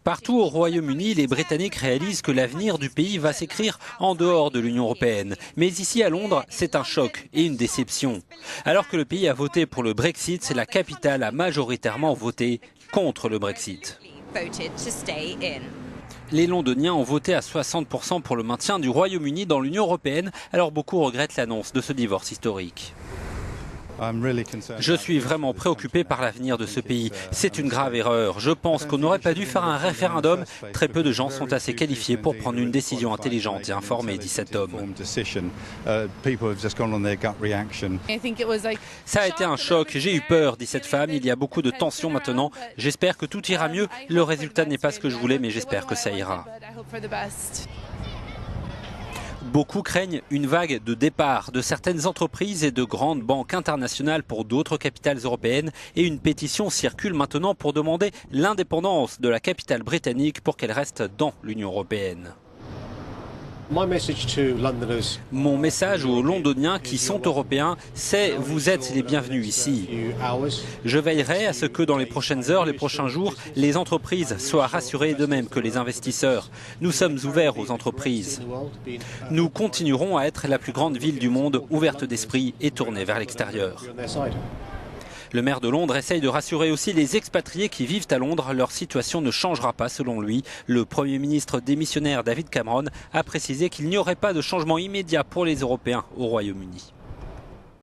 Partout au Royaume-Uni, les Britanniques réalisent que l'avenir du pays va s'écrire en dehors de l'Union européenne. Mais ici à Londres, c'est un choc et une déception. Alors que le pays a voté pour le Brexit, la capitale a majoritairement voté contre le Brexit. Les Londoniens ont voté à 60% pour le maintien du Royaume-Uni dans l'Union européenne, alors beaucoup regrettent l'annonce de ce divorce historique. Je suis vraiment préoccupé par l'avenir de ce pays. C'est une grave erreur. Je pense qu'on n'aurait pas dû faire un référendum. Très peu de gens sont assez qualifiés pour prendre une décision intelligente et informée, dit cet homme. Ça a été un choc. J'ai eu peur, dit cette femme. Il y a beaucoup de tensions maintenant. J'espère que tout ira mieux. Le résultat n'est pas ce que je voulais, mais j'espère que ça ira. Beaucoup craignent une vague de départ de certaines entreprises et de grandes banques internationales pour d'autres capitales européennes et une pétition circule maintenant pour demander l'indépendance de la capitale britannique pour qu'elle reste dans l'Union européenne. Mon message aux Londoniens qui sont européens, c'est vous êtes les bienvenus ici. Je veillerai à ce que dans les prochaines heures, les prochains jours, les entreprises soient rassurées de même que les investisseurs. Nous sommes ouverts aux entreprises. Nous continuerons à être la plus grande ville du monde, ouverte d'esprit et tournée vers l'extérieur. Le maire de Londres essaye de rassurer aussi les expatriés qui vivent à Londres. Leur situation ne changera pas selon lui. Le Premier ministre démissionnaire David Cameron a précisé qu'il n'y aurait pas de changement immédiat pour les Européens au Royaume-Uni.